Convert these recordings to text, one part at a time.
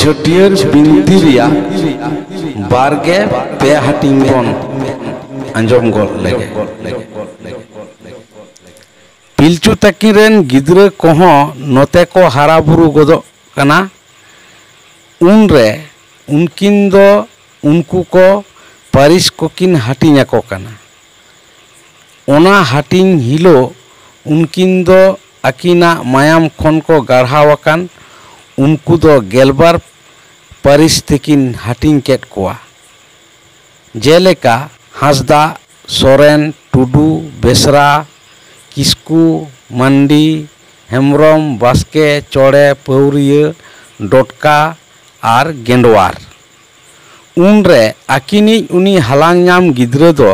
छटियर बिनती रिया बारगे पे हाटिंग बन अंजम गल लगे पिलचू तकिन गिद्रा कोहो नोते को हारा बुरु गदो कना उनरे उनकिन दो उनको को पारिस कोकिन हाटिंग को कना ओना हाटिंग हिलो उनकिन दो अकिना मायाम खन को गढ़ावकान उनको दो गेलबार पारिस तकिन हाटिंग केट कोआ जेलेका हासदा सोरेन टुडू बेसरा किस्कू मंडी हेम्ब्रम बास्के चौड़े पौरिया डोटका आर गेंडवार उनरे आकिनी उनी हालांग नाम गिद्रा दो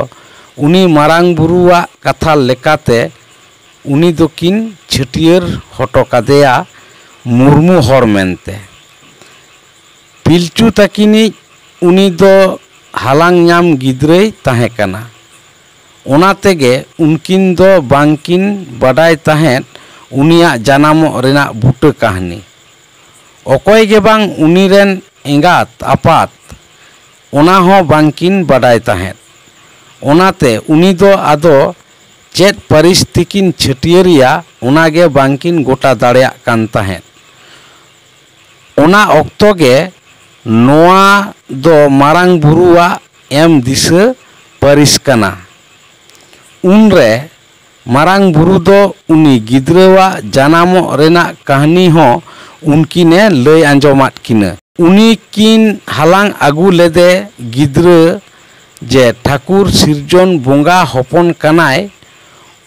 उनी मारांग बुरुआ कथा लेकाते उनी दोकिन छटियर हटो कादेया मुर्मू हर मेनते पिलचू तकिनी उनी दो हालांग नाम गिद्राई ताहे कना ओना तेगे उनकिन दो बांकिन बाडाय ताहेत उनिया जानामो रेना बुटा कहानी अकोय गे बांग उनीरेन एंगात आपात ओना हो बांकिन बाडाय ताहेत ओनाते उनी दो आदो चेत परिस्थितिकिन छटियरिया ओनागे बांकिन गोटा दाड़ेया कान ताहेत ओना ऑक्तो गे नोआ दो मारांग बुरुआ एम दिशा पारिस कना उनरे मारांग बुरु दो उनी गिद्रावा जानामो रेना कहानी हो उनकिने लय आंजमात किना उनी किन हालांग आगु लेदे गिद्रा जे ठाकुर सिरजन बोंगा हपन कनाय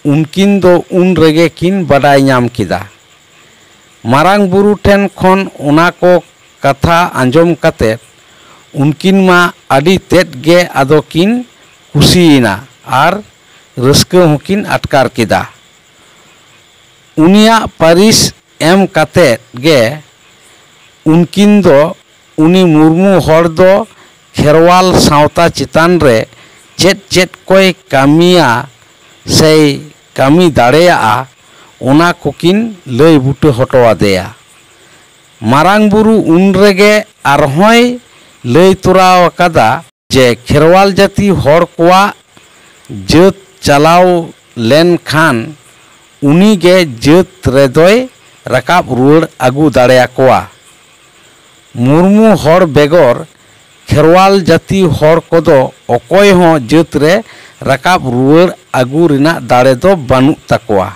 उनकिन दो उन रेगे किन बाडाय नाम किदा मारांग बुरु ठेन खन ओना को कथा आंजम काते उनकिन मा आदि तेत गे आदो किन कुसियना आर रस्का होकिन अटकार किदा उनिया पारिस एम काते गे उनकिन दो उनी मुर्मू हर दो खेरवाल सावता चितान रे चेत चेत कोई कामिया से कामी दाड़ेया ओना कोकिन लय बुटे हटोआदेया मारांग बुरु उन रेगे आरहोय लय तोराव कादा जे खेरवाल जाति हर कोआ जत चलाव लेन खान उनी गे जत रेदोय रकाब रुआड़ आगु दाड़ेया कोआ मुर्मू हर बेगर खेरवाल जाति हर कोदो अकोय हो जत रे रकाब रुआड़ आगु रिना दाड़े दो बानु तकोआ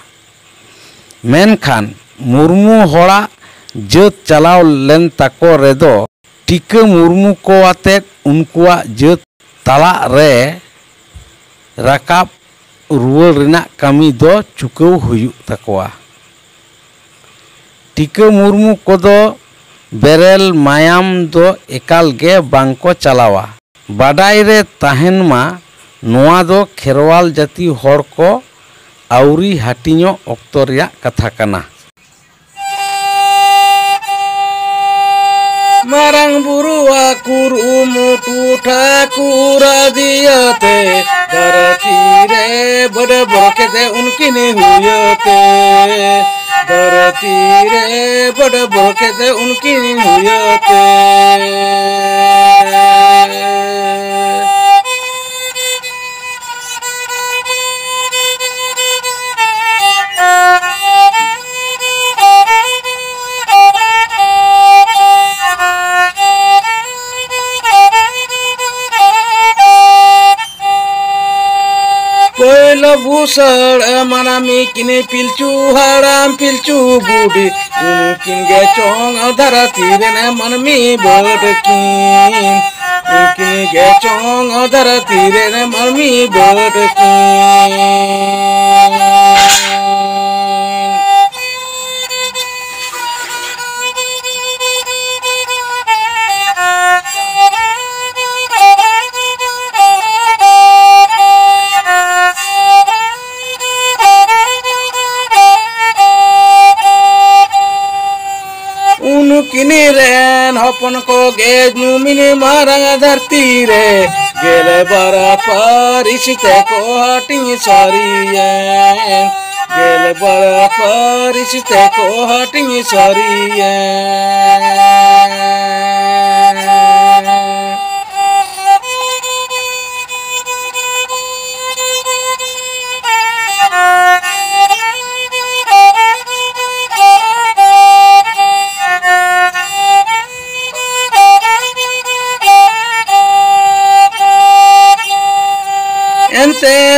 मेनखान मुर्मू हड़ा जत चलाव लेन तको रेदो टीका मुर्मू को आते उनकुआ जत तला रे रकाब रुआड़ रिना कामी दो चुकाव हुयु तकोआ टीका मुर्मू कोदो बेरेल मायाम दो एकाल गे बांको चलावा बाडाय रे ताहेन मा नोआ दो खेरवाल जाति हर को आउरी हाटिño ऑक्तो रिया कथा कना मारांग बुरुआ कुरुमुटु ठाकुर दियते धरती रे बड़े बड़के दे उनकी ने हुयते धरती रे बड़े बड़के दे उनकी ने हुयते भूषण मनामी किने पिलचू हराम पिलचू बूढ़ी उनकिन गे चोंग धरती रे न मनमी बड़किन उनकिन गे चोंग धरती रे न मनमी बड़किन किनी रेन हपन को गे नुमिनी मारंग धरती रे गेले बरा परिसिते को हटिंग सरियन गेले बरा परिसिते को हटिंग सरियन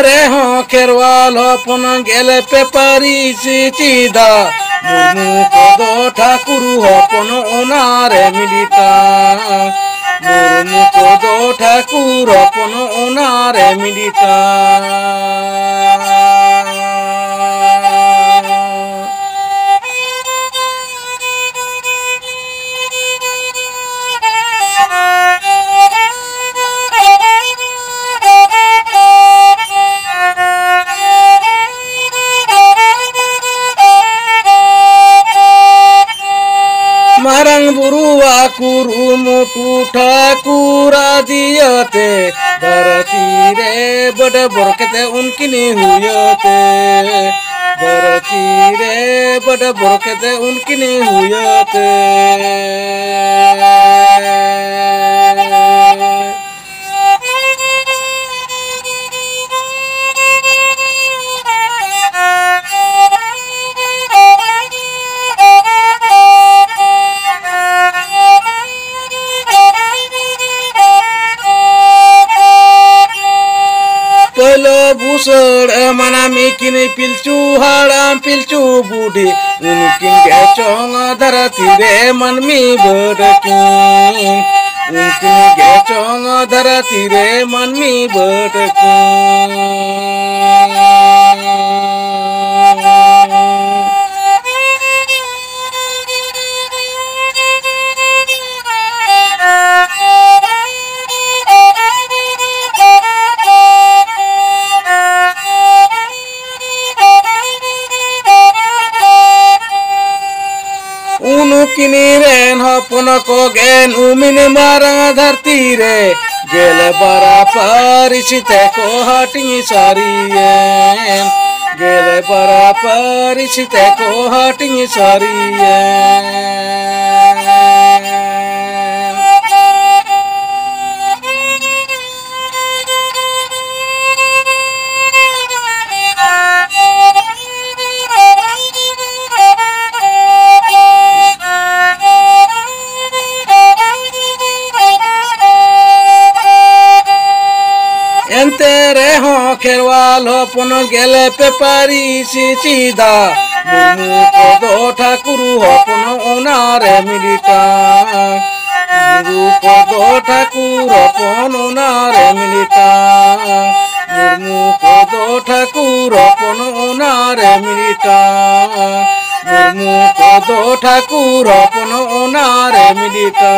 rehon kherwal hopon gele pepari chida murmu kodo thakuru hopon onare milita murmu kodo thakur hopon onare milita marang buru akuru mutu thakura diyate dharati re bada borkete unkini huyate dharati re bada borkete unkini huyate Pelo busur manami kini pilcu haram pilcu budi unkin gechong dharati re manmi badakin unkin gechong dharati re manmi badakin kini ren hopon ko gen umin marang dharti re gel bara parisite ko hatingi sarien gel bara parisite ko hatingi sarien entere ho kherwal hopon gele pepari chida murmu kodo thakuru hopon onare milita murmu kodo thakur hopon onare milita murmu kodo thakur hopon onare milita murmu kodo thakur hopon onare milita